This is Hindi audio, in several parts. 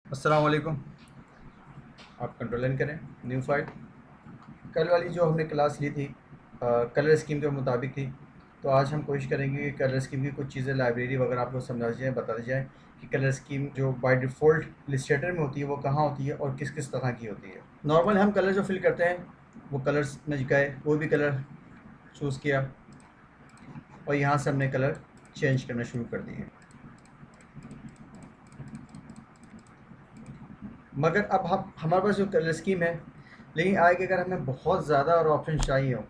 अस्सलाम वालेकुम। आप कंट्रोल इन करें। New file. कल वाली जो हमने क्लास ली थी कलर स्कीम के मुताबिक थी। तो आज हम कोशिश करेंगे कि कलर स्कीम की कुछ चीज़ें लाइब्रेरी वगैरह आपको समझा दी जाए, बता दी जाए कि कलर स्कीम जो बाय डिफ़ॉल्ट इलस्ट्रेटर में होती है वो कहाँ होती है और किस किस तरह की होती है। नॉर्मल हम कलर जो फिल करते हैं वो कलर्स में गए, कोई भी कलर चूज़ किया और यहाँ से हमने कलर चेंज करना शुरू कर दिए। मगर अब हम हमारे पास जो कलर स्कीम है, लेकिन आगे अगर हमें बहुत ज़्यादा और ऑप्शन चाहिए हो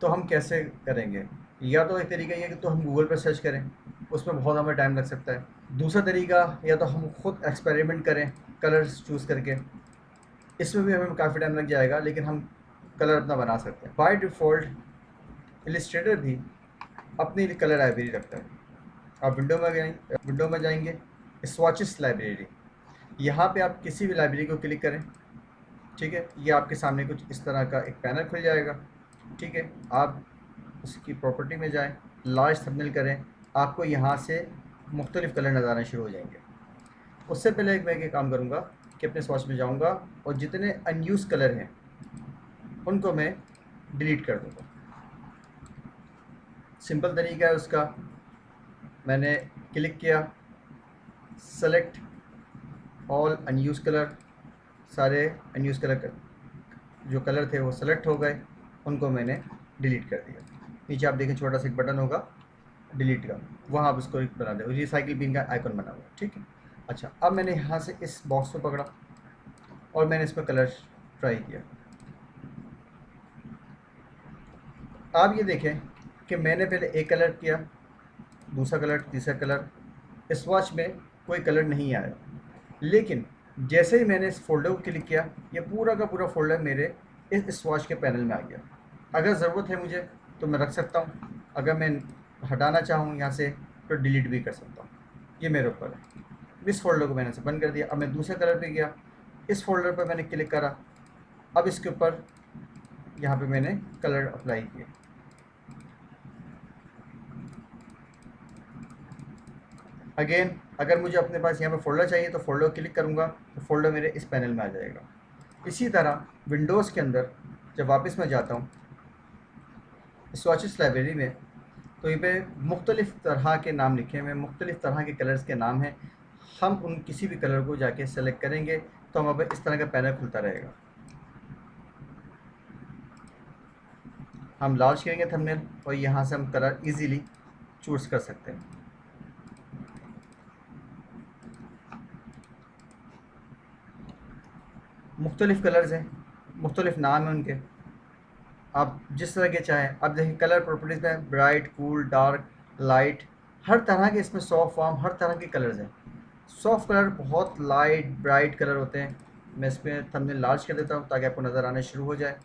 तो हम कैसे करेंगे? या तो एक तरीका ये है कि तो हम गूगल पर सर्च करें, उसमें बहुत हमें टाइम लग सकता है। दूसरा तरीका या तो हम खुद एक्सपेरिमेंट करें कलर्स चूज़ करके, इसमें भी हमें काफ़ी टाइम लग जाएगा, लेकिन हम कलर अपना बना सकते हैं। बाय डिफ़ॉल्ट इलस्ट्रेटर भी अपनी कलर लाइब्रेरी रखता है। आप विंडो में जाएंगे, स्वॉचेस लाइब्रेरी, यहाँ पे आप किसी भी लाइब्रेरी को क्लिक करें। ठीक है, ये आपके सामने कुछ इस तरह का एक पैनल खुल जाएगा। ठीक है, आप उसकी प्रॉपर्टी में जाएं, लार्ज थंबनेल करें, आपको यहाँ से मुख्तलिफ़ कलर नज़र आने शुरू हो जाएंगे। उससे पहले मैं एक काम करूँगा कि अपने स्वॉच में जाऊँगा और जितने अनयूज़ कलर हैं उनको मैं डिलीट कर दूँगा। सिंपल तरीका है उसका। मैंने क्लिक किया, सेलेक्ट ऑल अनयूज़ कलर, सारे अनयूज़ कलर जो कलर थे वो सेलेक्ट हो गए, उनको मैंने डिलीट कर दिया। नीचे आप देखें छोटा सा एक बटन होगा डिलीट का, वहाँ आप उसको एक बना दें, रिसाइकिल बिन का आइकन बना हुआ है। ठीक है। अच्छा, अब मैंने यहाँ से इस बॉक्स को पकड़ा और मैंने इस पर कलर ट्राई किया। आप ये देखें कि मैंने पहले एक कलर किया, दूसरा कलर, तीसरा कलर, इस वॉच में कोई कलर नहीं आया। लेकिन जैसे ही मैंने इस फ़ोल्डर को क्लिक किया, ये पूरा का पूरा फ़ोल्डर मेरे इस वॉच के पैनल में आ गया। अगर ज़रूरत है मुझे तो मैं रख सकता हूँ, अगर मैं हटाना चाहूँ यहाँ से तो डिलीट भी कर सकता हूँ, ये मेरे ऊपर है। इस फ़ोल्डर को मैंने से बंद कर दिया। अब मैं दूसरे कलर पे गया, इस फ़ोल्डर पर मैंने क्लिक करा, अब इसके ऊपर यहाँ पे मैंने कलर अप्लाई किए। अगेन अगर मुझे अपने पास यहाँ पे फ़ोल्डर चाहिए तो फ़ोल्डर क्लिक करूँगा तो फ़ोल्डर मेरे इस पैनल में आ जाएगा। इसी तरह विंडोज़ के अंदर जब वापस मैं जाता हूँ स्वॉचेस लाइब्रेरी में, तो ये पे मुख्तलिफ़ तरह के नाम लिखे हुए हैं, मुख्तलिफ़ तरह के कलर्स के नाम हैं। हम उन किसी भी कलर को जाके सेलेक्ट करेंगे तो हमारे पास इस तरह का पैनल खुलता रहेगा। हम लार्ज करेंगे थंबनेल और यहाँ से हम कलर इजीली चूज़ कर सकते हैं। मुख्तलिफ़ कलर्स हैं, मुख्तलिफ़ नाम हैं उनके, आप जिस तरह के चाहें। अब देखिए कलर प्रॉपर्टीज़ में ब्राइट, कूल, डार्क, लाइट, हर तरह के इसमें सॉफ्ट वार्म हर तरह के कलर्स हैं। सॉफ्ट कलर बहुत लाइट ब्राइट कलर होते हैं। मैं इसमें थंबनेल लार्ज कर देता हूँ ताकि आपको नज़र आना शुरू हो जाए।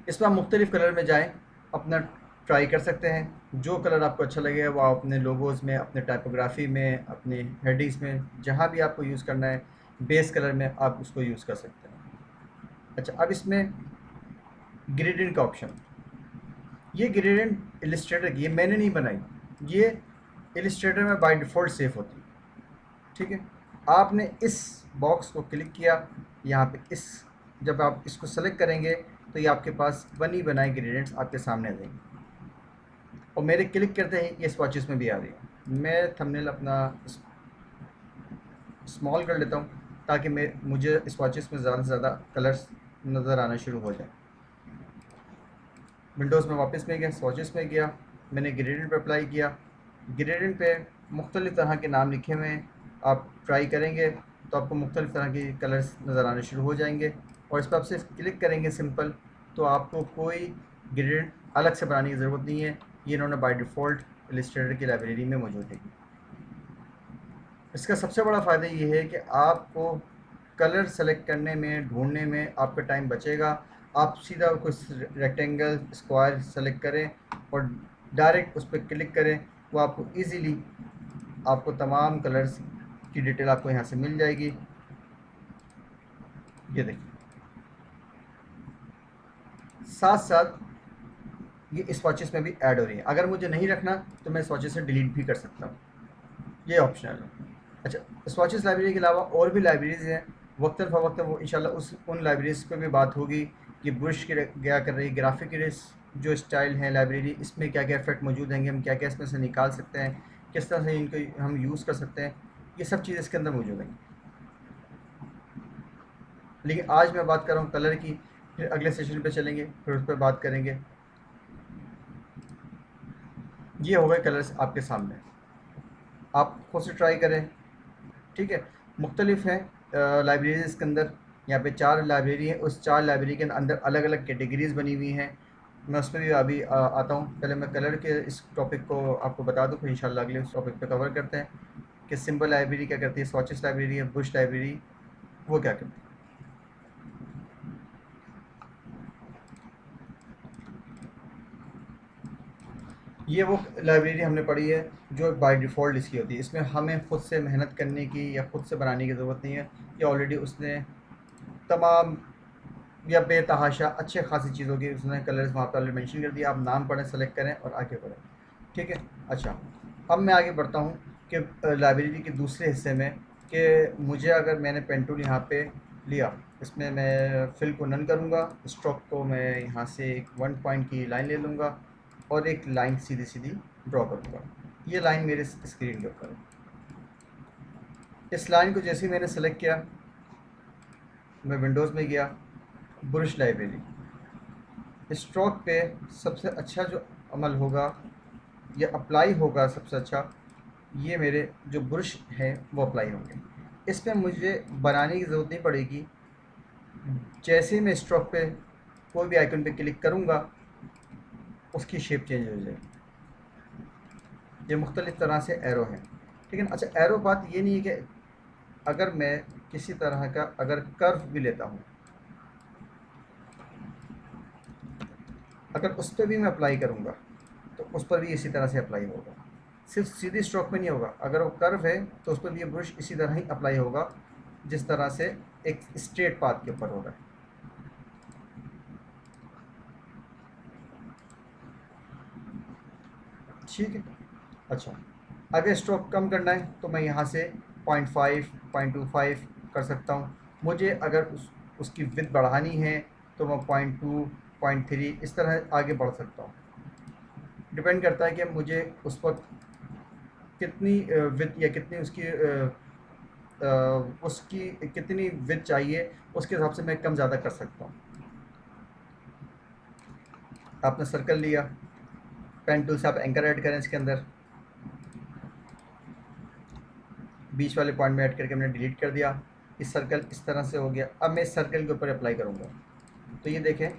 इसमें आप मुख्तलिफ़ कलर में जाएँ, अपना ट्राई कर सकते हैं। जो कलर आपको अच्छा लगेगा वो आप अपने लोगोज़ में, अपने टाइपोग्राफी में, अपने हेडिंग्स में, जहाँ भी आपको यूज़ करना है, बेस कलर में आप उसको यूज़ कर सकते हैं। अच्छा, अब इसमें ग्रेडियंट का ऑप्शन, ये ग्रेडियंट इलस्ट्रेटर की, ये मैंने नहीं बनाई, ये इलस्ट्रेटर में बाय डिफ़ॉल्ट सेव होती है। ठीक है, आपने इस बॉक्स को क्लिक किया, यहाँ पे इस जब आप इसको सेलेक्ट करेंगे तो ये आपके पास बनी बनाई ग्रेडियंट्स आपके सामने आ जाएंगी और मेरे क्लिक करते ही ये स्वॉचेस में भी आ रही है। मैं थंबनेल अपना स्मॉल कर लेता हूँ ताकि मुझे स्वॉचेस में ज़्यादा से ज़्यादा कलर्स नज़र आना शुरू हो जाए। विंडोज़ में वापस में गया, स्वॉचेस में गया, मैंने ग्रेडियंट पे अप्लाई किया। ग्रेडियंट पे मुख्तलिफ़ तरह के नाम लिखे हुए हैं, आप ट्राई करेंगे तो आपको मुख्तलिफ़ तरह के कलर्स नज़र आने शुरू हो जाएंगे और इस पर आप सिर्फ क्लिक करेंगे सिंपल, तो आपको कोई ग्रेडियंट अलग से बनाने की ज़रूरत नहीं है, ये इन्होंने बाय डिफ़ॉल्ट इलस्ट्रेटर की लाइब्रेरी में मौजूद है। इसका सबसे बड़ा फ़ायदा ये है कि आपको कलर सेलेक्ट करने में, ढूंढने में आपका टाइम बचेगा। आप सीधा कोई रेक्टेंगल, स्क्वायर सेलेक्ट करें और डायरेक्ट उस पर क्लिक करें, वो आपको इजीली आपको तमाम कलर्स की डिटेल आपको यहाँ से मिल जाएगी। ये देखिए, साथ साथ ये स्वॉचेस में भी ऐड हो रही है। अगर मुझे नहीं रखना तो मैं स्वॉचेस से डिलीट भी कर सकता हूँ, ये ऑप्शनल है। अच्छा, स्वॉचेस लाइब्रेरी के अलावा और भी लाइब्रेरीज़ हैं, वक्तन फ़वक्तन वो इंशाल्लाह उन लाइब्रेरीज़ पे भी बात होगी कि ब्रश क्या कर रही है, ग्राफिक जो स्टाइल है लाइब्रेरी, इसमें क्या क्या इफेक्ट मौजूद हैं, हम क्या क्या इसमें से निकाल सकते हैं, किस तरह से इनको हम यूज़ कर सकते हैं, ये सब चीज़ इसके अंदर मौजूद हैं। लेकिन आज मैं बात कर रहा हूँ कलर की, फिर अगले सेशन पे चलेंगे, फिर उस पर बात करेंगे। ये हो गए कलर्स आपके सामने, आप खुद से ट्राई करें, ठीक है। मुख्तलिफ हैं लाइब्रेरीज़ के अंदर, यहाँ पे 4 लाइब्रेरी है, उस 4 लाइब्रेरी के अंदर अलग अलग कैटेगरीज़ बनी हुई हैं। मैं उस पर भी अभी आता हूँ। पहले मैं कलर के इस टॉपिक को आपको बता दूँ, फिर इंशाल्लाह अगले उस टॉपिक पे कवर करते हैं कि सिंबल लाइब्रेरी क्या करती है, स्वॉचेस लाइब्रेरी है, बुश लाइब्रेरी वो क्या करती है। ये वो लाइब्रेरी हमने पढ़ी है जो बाय डिफ़ॉल्ट इसकी होती है, इसमें हमें खुद से मेहनत करने की या खुद से बनाने की ज़रूरत नहीं है, ये ऑलरेडी उसने तमाम या बेतहाशा अच्छे खासी चीज़ों की उसने कलर्स वहाँ पे ऑलरेडी मेंशन कर दिया। आप नाम पढ़ें, सेलेक्ट करें और आगे बढ़ें, ठीक है। अच्छा, अब मैं आगे बढ़ता हूँ कि लाइब्रेरी के दूसरे हिस्से में, कि मुझे अगर मैंने पेन टूल यहाँ पे लिया, इसमें मैं फिल को नन करूँगा, स्ट्रोक को मैं यहाँ से एक 1 पॉइंट की लाइन ले लूँगा और एक लाइन सीधी सीधी ड्रॉ करूँगा। ये लाइन मेरे स्क्रीन के ऊपर है। इस लाइन को जैसे ही मैंने सेलेक्ट किया, मैं विंडोज़ में गया, ब्रश लाइब्रेरी, स्ट्रोक पे सबसे अच्छा जो अमल होगा या अप्लाई होगा सबसे अच्छा, ये मेरे जो ब्रश हैं वो अप्लाई होंगे। इस पे मुझे बनाने की ज़रूरत नहीं पड़ेगी, जैसे ही मैं स्ट्रोक पे कोई भी आइकन पे क्लिक करूँगा उसकी शेप चेंज हो जाएगी। ये मुख्तलिफ़ तरह से एरो हैं, ठीक है ना। अच्छा, एरो बात ये नहीं है कि अगर मैं किसी तरह का अगर कर्व भी लेता हूँ, अगर उस पर भी मैं अप्लाई करूँगा तो उस पर भी इसी तरह से अप्लाई होगा। सिर्फ सीधी स्ट्रोक में नहीं होगा, अगर वो कर्व है तो उस पर भी ये ब्रश इसी तरह ही अप्लाई होगा जिस तरह से एक स्ट्रेट पाथ के ऊपर हो रहा है, ठीक है। अच्छा, अगर स्ट्रोक कम करना है तो मैं यहाँ से 0.5 0.25 कर सकता हूँ। मुझे अगर उसकी विड्थ बढ़ानी है तो मैं 0.2 0.3 इस तरह आगे बढ़ सकता हूँ। डिपेंड करता है कि मुझे उस वक्त कितनी विड्थ या कितनी उसकी कितनी विड्थ चाहिए, उसके हिसाब से मैं कम ज़्यादा कर सकता हूँ। आपने सर्कल लिया, पेन टूल से आप एंकर ऐड करें, इसके अंदर बीच वाले पॉइंट में ऐड करके मैंने डिलीट कर दिया। इस सर्कल इस तरह से हो गया। अब मैं इस सर्कल के ऊपर अप्लाई करूँगा तो ये देखें,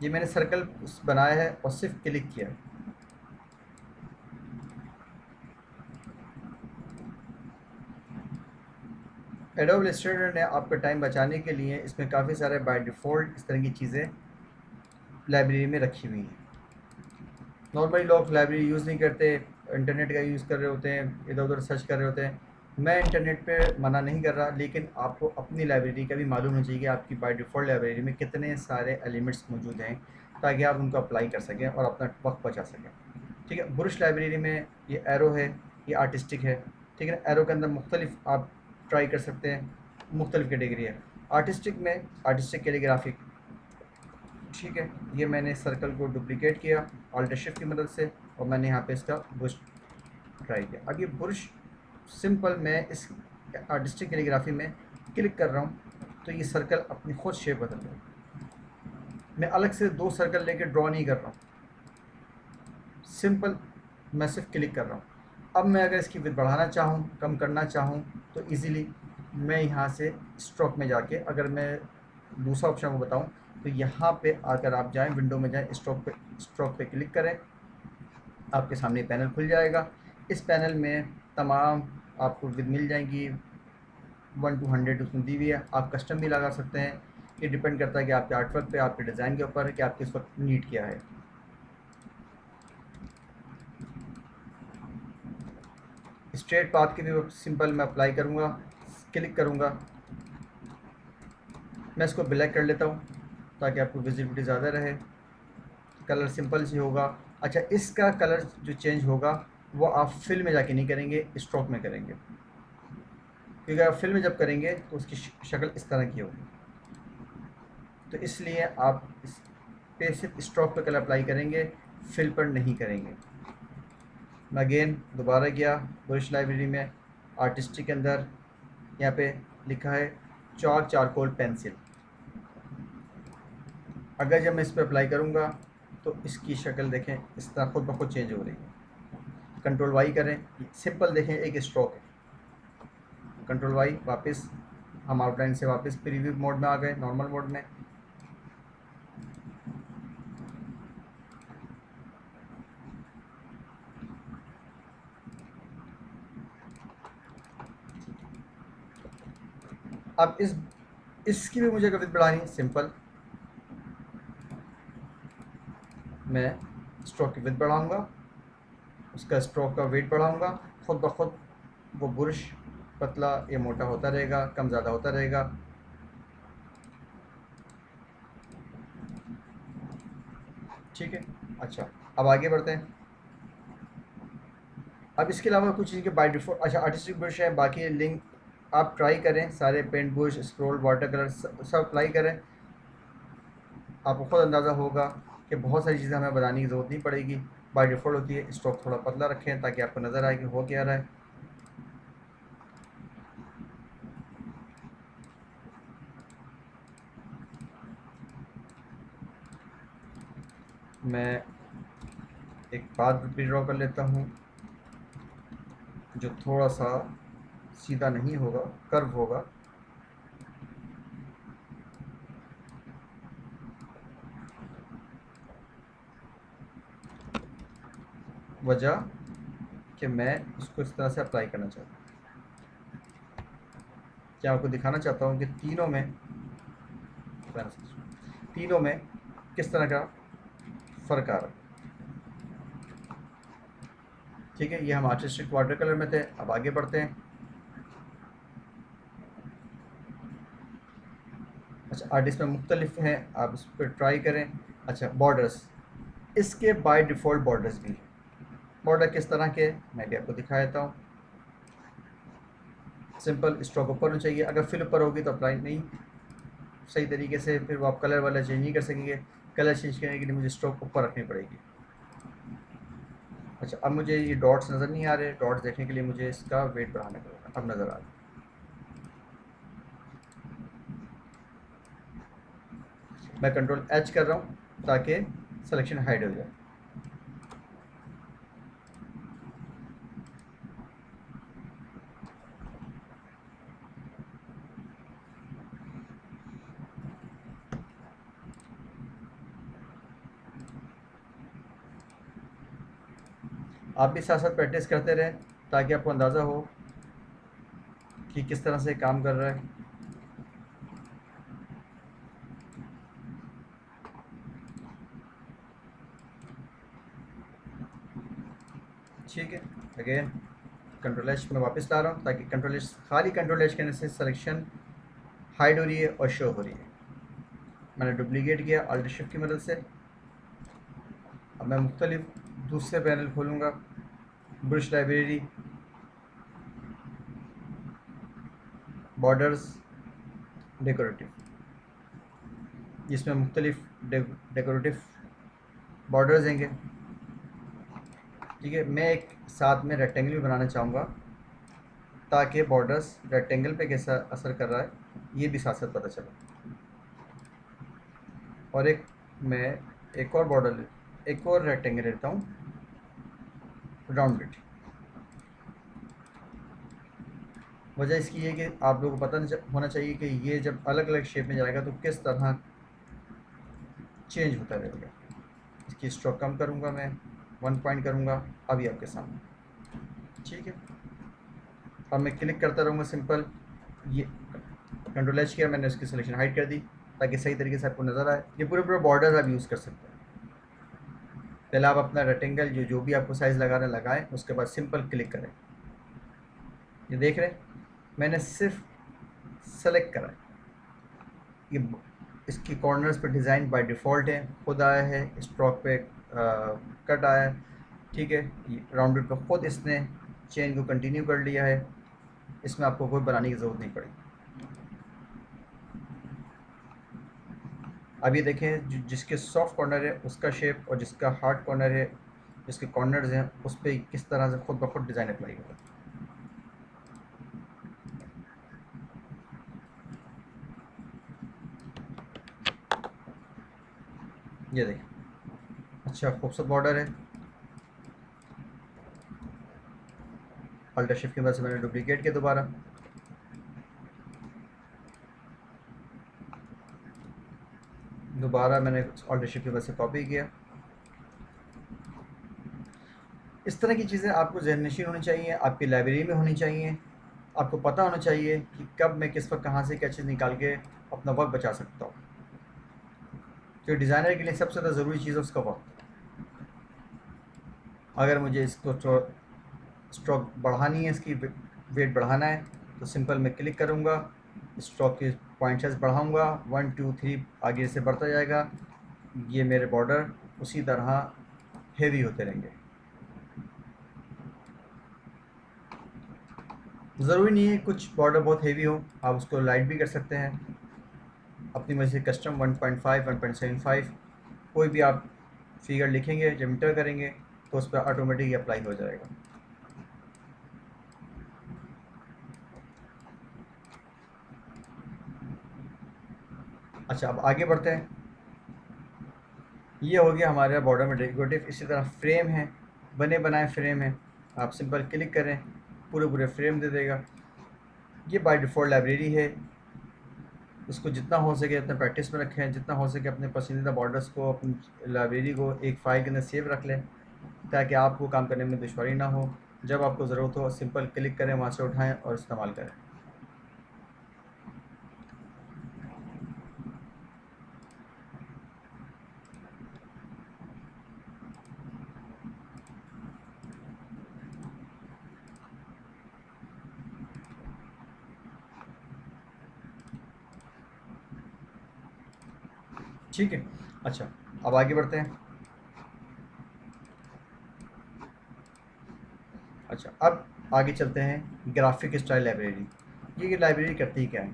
ये मैंने सर्कल बनाया है और सिर्फ क्लिक किया। एडोब इलस्ट्रेटर ने आपका टाइम बचाने के लिए इसमें काफ़ी सारे बाय डिफ़ॉल्ट इस तरह की चीज़ें लाइब्रेरी में रखी हुई हैं। नॉर्मली लोग लाइब्रेरी यूज़ नहीं करते, इंटरनेट का यूज़ कर रहे होते हैं, इधर उधर सर्च कर रहे होते हैं। मैं इंटरनेट पे मना नहीं कर रहा, लेकिन आपको अपनी लाइब्रेरी का भी मालूम होना चाहिए कि आपकी बाय डिफ़ॉल्ट लाइब्रेरी में कितने सारे एलिमेंट्स मौजूद हैं, ताकि आप उनको अप्लाई कर सकें और अपना वक्त बचा सकें, ठीक है। बुरुश लाइब्रेरी में ये एरो है, ये आर्टिस्टिक है, ठीक है ना। एरो के अंदर मुख्तलिफ आप ट्राई कर सकते हैं, मुख्तलिफ कैटेगरी है। आर्टिस्टिक में आर्टिस्टिक कैलीग्राफिक, ठीक है। ये मैंने सर्कल को डुप्लिकेट किया ऑल्टर शिफ्ट की मदद से और मैंने यहाँ पे इसका बुश ट्राई किया। अब ये बुश सिंपल मैं इस आर्टिस्टिक कैलीग्राफी में क्लिक कर रहा हूँ तो ये सर्कल अपनी खुद शेप बदल रहा है। मैं अलग से 2 सर्कल लेके ड्रॉ नहीं कर रहा हूँ, सिंपल मैं सिर्फ क्लिक कर रहा हूँ। अब मैं अगर इसकी विड्थ बढ़ाना चाहूँ, कम करना चाहूँ तो इजीली मैं यहाँ से स्ट्रोक में जाके, अगर मैं दूसरा ऑप्शन को बताऊँ तो यहाँ पे अगर आप जाएं, विंडो में जाएं, स्ट्रोक पे क्लिक करें, आपके सामने पैनल खुल जाएगा। इस पैनल में तमाम आपको विड्थ मिल जाएंगी, 1 to 100 उसमें दी हुई है। आप कस्टम भी लगा सकते हैं, ये डिपेंड करता है कि आपके आर्टवर्क पे, आपके डिज़ाइन के ऊपर है कि आप किस वक्त नीड किया है। स्ट्रेट पाथ के भी सिंपल मैं अप्लाई करूँगा, क्लिक करूँगा, मैं इसको ब्लैक कर लेता हूँ, ताकि आपको विजिबिलिटी ज़्यादा रहे। कलर सिंपल सी होगा। अच्छा, इसका कलर जो चेंज होगा वो आप फिल में जाके नहीं करेंगे, स्ट्रोक में करेंगे, क्योंकि आप फिल में जब करेंगे तो उसकी शक्ल इस तरह की होगी। तो इसलिए आप इस पे सिर्फ स्ट्रोक पे कलर अप्लाई करेंगे, फिल पर नहीं करेंगे। मैं अगेन दोबारा गया ब्रश लाइब्रेरी में, आर्टिस्टिक के अंदर यहाँ पे लिखा है चॉक चारकोल पेंसिल। अगर जब मैं इस पर अप्लाई करूँगा तो इसकी शक्ल देखें इस तरह खुद ब खुद चेंज हो रही है। कंट्रोल वाई करें, सिंपल देखें एक स्ट्रोक है। कंट्रोल वाई, वापस हम आउटलाइन से वापस प्रीव्यू मोड में आ गए, नॉर्मल मोड में। अब इसकी भी मुझे विड्थ बढ़ानी है, सिंपल मैं स्ट्रोक की विड्थ बढ़ाऊंगा, उसका स्ट्रोक का वेट बढ़ाऊंगा, खुद ब खुद वो बुरश पतला या मोटा होता रहेगा, कम ज़्यादा होता रहेगा। ठीक है। अच्छा, अब आगे बढ़ते हैं। अब इसके अलावा कुछ चीज़ के बाय डिफ़ॉल्ट, अच्छा आर्टिस्टिक ब्रश है, बाकी लिंक आप ट्राई करें सारे, paint brush, scroll, water colour सब अप्लाई करें। आपको खुद अंदाज़ा होगा कि बहुत सारी चीज़ें हमें बनाने की ज़रूरत नहीं पड़ेगी, बाय डिफ़ॉल्ट होती है। स्ट्रोक थोड़ा पतला रखें ताकि आपको नज़र आए कि हो क्या रहा है। मैं एक पाथ भी ड्रॉ कर लेता हूँ जो थोड़ा सा सीधा नहीं होगा, कर्व होगा। वजह कि मैं इसको इस तरह से अप्लाई करना चाहता हूँ। क्या आपको दिखाना चाहता हूँ कि तीनों में किस तरह का फ़र्क आ रहा है। ठीक है, ये हम आर्टिस्टिक वाटर कलर में थे। अब आगे बढ़ते हैं। अच्छा, आर्टिस्ट में मुख्तलिफ हैं, आप इस पर ट्राई करें। अच्छा, बॉर्डर्स, इसके बाय डिफ़ॉल्ट बॉर्डर्स भी हैं। बॉर्डर किस तरह के, मैं भी आपको दिखा देता हूँ। सिंपल स्ट्रोक ऊपर होना चाहिए, अगर फिल ऊपर होगी तो अप्लाई नहीं सही तरीके से, फिर वो आप कलर वाला चेंज नहीं कर सकेंगे। कलर चेंज करने के लिए मुझे स्ट्रोक ऊपर रखनी पड़ेगी। अच्छा, अब मुझे ये डॉट्स नज़र नहीं आ रहे, डॉट्स देखने के लिए मुझे इसका वेट बढ़ाना पड़ेगा। अब नज़र आ रहा है। मैं कंट्रोल एच कर रहा हूँ ताकि सिलेक्शन हाइड हो जाए। आप भी साथ साथ प्रैक्टिस करते रहें ताकि आपको अंदाज़ा हो कि किस तरह से काम कर रहा है। ठीक है, अगेन कंट्रोल एच में वापस ला रहा हूँ ताकि कंट्रोल एच, खाली कंट्रोल एच करने से सिलेक्शन हाइड हो रही है और शो हो रही है। मैंने डुप्लीकेट किया अल्ट शिफ्ट की मदद से। अब मैं मुख्तलिफ दूसरे पैनल खोलूँगा, ब्रश लाइब्रेरी, बॉर्डर्स, डेकोरेटिव, जिसमें मुख्तलिफ डेकोरेटिव बॉर्डर्स देंगे। ठीक है, मैं एक साथ में रेक्टेंगल भी बनाना चाहूँगा ताकि बॉर्डर्स रेक्टेंगल पे कैसा असर कर रहा है ये भी साथ साथ पता चले। और मैं एक और बॉर्डर, एक और रेक्टेंगल लेता हूँ राउंडेड। वजह इसकी है कि आप लोगों को पता होना चाहिए कि ये जब अलग अलग शेप में जाएगा तो किस तरह चेंज होता रहेगा। इसकी स्ट्रोक कम करूँगा, मैं 1 पॉइंट करूँगा अभी आपके सामने। ठीक है, अब मैं क्लिक करता रहूँगा सिंपल। ये कंट्रोल एच किया मैंने, उसकी सिलेक्शन हाइड कर दी ताकि सही तरीके से आपको नज़र आए। ये पूरे पूरे बॉर्डर्स आप यूज़ कर सकते हैं। पहले आप अपना रेक्टेंगल जो भी आपको साइज़ लगाना लगाएं, उसके बाद सिंपल क्लिक करें। ये देख रहे हैं, मैंने सिर्फ सेलेक्ट करा है। ये इसकी कॉर्नर्स पे डिज़ाइन बाय डिफ़ॉल्ट है, खुद आया है, स्ट्रोक पे कट आया है, ठीक है। राउंडेड पे खुद इसने चेन को कंटिन्यू कर लिया है, इसमें आपको कोई बनाने की ज़रूरत नहीं पड़ी। अब ये देखें जिसके सॉफ्ट कॉर्नर है उसका शेप और जिसका हार्ड कॉर्नर है, जिसके कॉर्नर्स हैं उस पर किस तरह से खुद ब खुद डिज़ाइन अप्लाई होगा। ये देखें, अच्छा खूबसूरत बॉर्डर है। अल्टर शिफ्ट की वजह से मैंने डुप्लीकेट किया दोबारा मैंने अल्टर शिफ्ट की वजह से कॉपी किया। इस तरह की चीज़ें आपको ज़हननशीन होनी चाहिए, आपकी लाइब्रेरी में होनी चाहिए। आपको पता होना चाहिए कि कब मैं किस वक्त कहाँ से क्या चीज़ निकाल के अपना वक्त बचा सकता हूँ। तो डिज़ाइनर के लिए सबसे ज़्यादा ज़रूरी चीज़ है उसका वक्त। अगर मुझे इसको स्ट्रोक बढ़ानी है, इसकी वेट बढ़ाना है, तो सिंपल मैं क्लिक करूँगा, स्ट्रोक के पॉइंट साइज बढ़ाऊँगा, 1 2 3 आगे से बढ़ता जाएगा। ये मेरे बॉर्डर उसी तरह हेवी होते रहेंगे। ज़रूरी नहीं है कुछ बॉर्डर बहुत हेवी हो, आप उसको लाइट भी कर सकते हैं अपनी मर्ज़ी से। कस्टम 1.5 1.75 कोई भी आप फिगर लिखेंगे, जब इंटर करेंगे तो उस पर ऑटोमेटिक अप्लाई हो जाएगा। अच्छा, अब आगे बढ़ते हैं। ये हो गया हमारे बॉर्डर में डेकोरेटिव। इसी तरह फ्रेम है, बने बनाए फ्रेम है, आप सिंपल क्लिक करें पूरे पूरे फ्रेम दे देगा। ये बाय डिफ़ॉल्ट लाइब्रेरी है, इसको जितना हो सके अपने प्रैक्टिस में रखें, जितना हो सके अपने पसंदीदा बॉर्डर्स को अपनी लाइब्रेरी को एक फ़ाइल के अंदर सेव रख लें, ताकि आपको काम करने में दुश्वारी ना हो। जब आपको ज़रूरत हो सिंपल क्लिक करें, वहाँ से उठाएँ और इस्तेमाल करें। ठीक है। अच्छा, अब आगे बढ़ते हैं। अच्छा, अब आगे चलते हैं ग्राफिक स्टाइल लाइब्रेरी। ये लाइब्रेरी करती क्या है?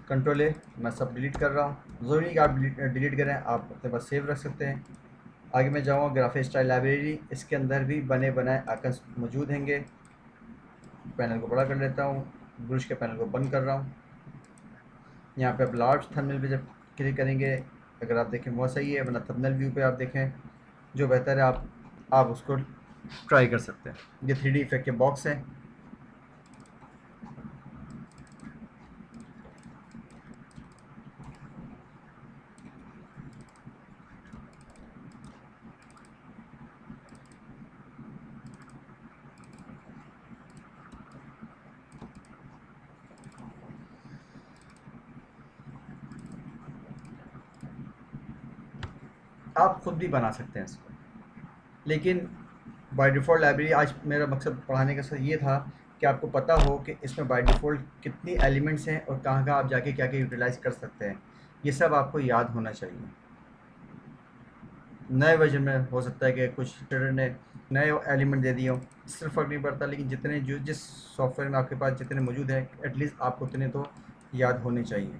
कंट्रोल ए, मैं सब डिलीट कर रहा हूँ। ज़रूरी नहीं कि आप डिलीट करें, आप अपने पास सेव रख सकते हैं। आगे मैं जाऊँगा ग्राफिक स्टाइल लाइब्रेरी, इसके अंदर भी बने बनाए आइकन्स मौजूद होंगे। पैनल को बड़ा कर लेता हूँ, ब्रश के पैनल को बंद कर रहा हूँ। यहाँ पे आप लार्ज थंबनेल पे जब क्लिक करेंगे, अगर आप देखें बहुत सही है, वरना थंबनेल व्यू पे आप देखें जो बेहतर है, आप उसको ट्राई कर सकते हैं। ये 3D इफेक्ट के बॉक्स हैं। आप खुद भी बना सकते हैं इसको, लेकिन बाय डिफ़ॉल्ट लाइब्रेरी, आज मेरा मकसद पढ़ाने का सर ये था कि आपको पता हो कि इसमें बाय डिफ़ॉल्ट कितनी एलिमेंट्स हैं और कहाँ कहाँ आप जाके क्या क्या यूटिलाइज़ कर सकते हैं। ये सब आपको याद होना चाहिए। नए वर्जन में हो सकता है कि कुछ ट्रेडर ने नए एलिमेंट दे दिए हों, इससे फ़र्क नहीं पड़ता, लेकिन जितने जो जिस सॉफ्टवेयर में आपके पास जितने मौजूद हैं, एटलीस्ट आपको उतने तो याद होने चाहिए।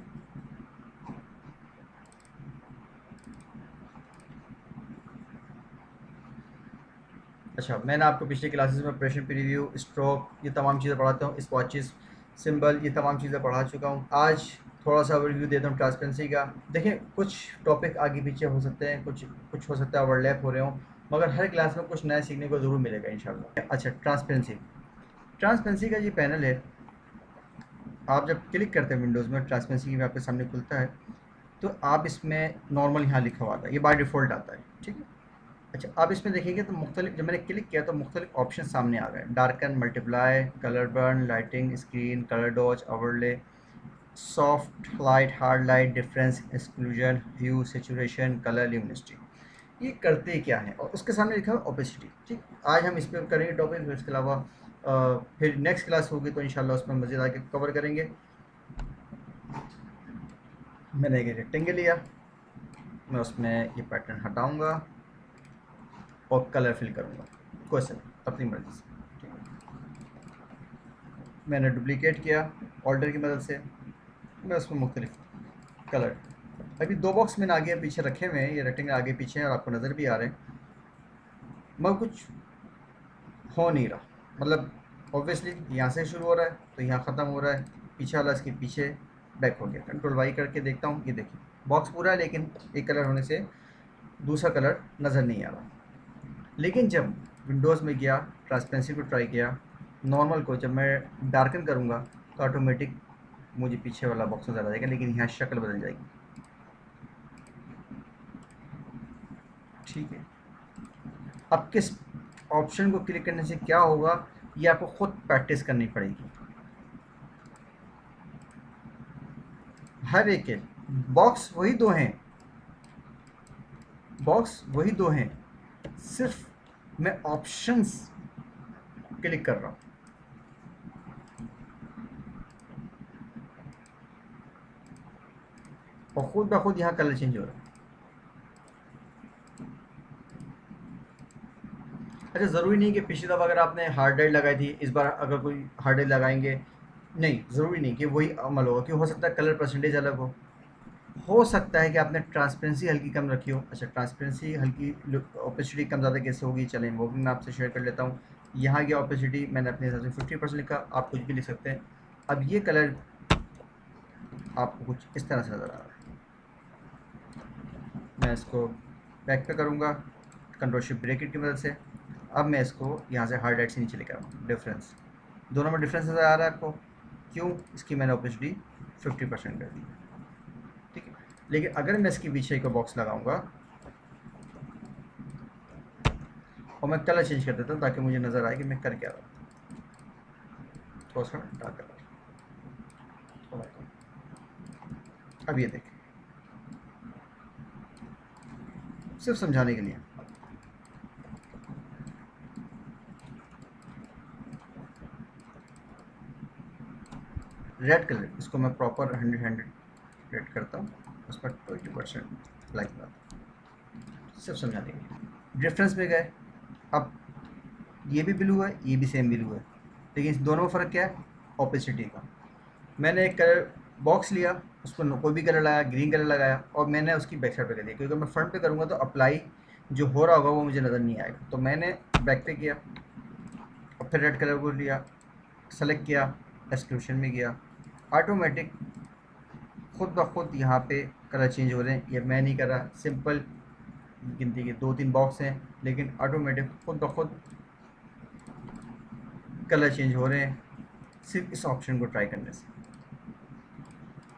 अच्छा, मैंने आपको पिछली क्लासेस में ऑपरेशन प्रीव्यू, स्ट्रोक, ये तमाम चीज़ें पढ़ाता हूँ, स्वॉचेस, सिंबल, ये तमाम चीज़ें पढ़ा चुका हूँ। आज थोड़ा सा ओवरव्यू देता हूँ ट्रांसपेरेंसी का। देखें, कुछ टॉपिक आगे पीछे हो सकते हैं, कुछ कुछ हो सकता है ओवरलैप हो रहे हों, मगर हर क्लास में कुछ नया सीखने को ज़रूर मिलेगा इंशाल्लाह। अच्छा, ट्रांसपेरेंसी। ट्रांसपेरेंसी का ये पैनल है, आप जब क्लिक करते हैं विंडोज़ में, ट्रांसपेरेंसी में आपके सामने खुलता है, तो आप इसमें नॉर्मल यहाँ लिखा हुआ आता है, ये बाय डिफ़ॉल्ट आता है, ठीक है। अच्छा, आप इसमें देखेंगे तो मुख्तलिफ, जब मैंने क्लिक किया तो मुख्तलिफ ऑप्शन सामने आ गए। Darken, multiply, colour burn, lighting, screen, colour dodge, overlay, soft light, hard light, difference, exclusion, hue, saturation, colour, luminosity. ये करते क्या हैं, और उसके सामने लिखा है ओपेसिटी। ठीक, आज हम इस पर करेंगे टॉपिक, फिर इसके अलावा फिर नेक्स्ट क्लास होगी तो इंशाल्लाह उसमें मज़ीद आगे कवर करेंगे। मैंने एक रेक्टेंगल लिया, मैं उसमें ये पैटर्न हटाऊंगा और कलर फिल करूंगा, कोई सा अपनी मर्ज़ी से। ठीक है, मैंने डुप्लीकेट किया ऑल्टर की मदद से, मैं उसमें मुख्तलिफ कलर, अभी 2 बॉक्स मैंने आगे पीछे रखे हुए हैं, ये रेक्टेंगल आगे पीछे हैं और आपको नज़र भी आ रहे हैं, मगर कुछ हो नहीं रहा। मतलब ऑब्वियसली यहाँ से शुरू हो रहा है तो यहाँ ख़त्म हो रहा है, पीछे वाला इसके पीछे बैक हो गया। कंट्रोल वाई करके देखता हूँ, ये देखिए बॉक्स पूरा है लेकिन एक कलर होने से दूसरा कलर नज़र नहीं आ रहा। लेकिन जब विंडोज़ में गया, ट्रांसपेरेंसी को ट्राई किया, नॉर्मल को जब मैं डार्कन करूँगा तो ऑटोमेटिक मुझे पीछे वाला बॉक्स नज़र आ जाएगा, लेकिन यहाँ शक्ल बदल जाएगी। ठीक है, अब किस ऑप्शन को क्लिक करने से क्या होगा ये आपको खुद प्रैक्टिस करनी पड़ेगी। हर एक के बॉक्स वही दो हैं, बॉक्स वही दो हैं, सिर्फ मैं ऑप्शंस क्लिक कर रहा हूँ। और खुद ब खुद यहाँ कलर चेंज हो रहा है। अच्छा, ज़रूरी नहीं कि पिछली दफ़ा अगर आपने हार्ड ड्राइव लगाई थी, इस बार अगर कोई हार्ड ड्राइव लगाएंगे, नहीं, ज़रूरी नहीं कि वही अमल होगा, क्यों हो सकता है कलर परसेंटेज अलग हो सकता है कि आपने ट्रांसपेरेंसी हल्की कम रखी हो। अच्छा, ट्रांसपेरेंसी हल्की, ओपेसिटी कम ज़्यादा कैसे होगी, चलें वो भी मैं आपसे शेयर कर लेता हूँ। यहाँ की ओपेसिटी मैंने अपने हिसाब से 50% लिखा, आप कुछ भी लिख सकते हैं। अब ये कलर आपको कुछ इस तरह से नज़र आ रहा है। मैं इसको बैक पे करूँगा कंट्रोल शिफ्ट ब्रैकेट की मदद से। अब मैं इसको यहाँ से हार्ड राइट से नीचे लेकर आऊँगा, डिफरेंस, दोनों में डिफरेंस नज़र आ रहा है आपको, क्यों? इसकी मैंने ओपेसिटी 50% कर दी। ठीक है, लेकिन अगर मैं इसके पीछे का बॉक्स लगाऊंगा और मैं कलर चेंज कर देता हूँ ताकि मुझे नज़र आए कि मैं कर क्या रहा हूँ, थोड़ा सा डार्क कलर। अब ये देखें, सिर्फ समझाने के लिए, रेड कलर, इसको मैं प्रॉपर 100 रेड करता हूँ, उस पर 20% लाइक बनाता हूँ, सिर्फ समझाने के लिए। डिफरेंस में गए, अब ये भी ब्लू है, ये भी सेम ब्लू है, लेकिन इस दोनों में फ़र्क क्या है? ऑपेसिटी का। मैंने एक कलर बॉक्स लिया, उस पर कोई भी कलर लगाया, ग्रीन कलर लगाया और मैंने उसकी बैक साइड पे कर दिया, क्योंकि मैं फ्रंट पे करूँगा तो अप्लाई जो हो रहा होगा वो मुझे नज़र नहीं आएगा। तो मैंने बैक पे किया और फिर रेड कलर को लिया, सेलेक्ट किया, एक्सक्लूशन में गया, ऑटोमेटिक खुद ब खुद यहाँ पे कलर चेंज हो रहे हैं। ये मैं नहीं कर रहा, सिंपल गिनती के 2-3 बॉक्स हैं, लेकिन ऑटोमेटिक खुद ब खुद कलर चेंज हो रहे हैं सिर्फ इस ऑप्शन को ट्राई करने से।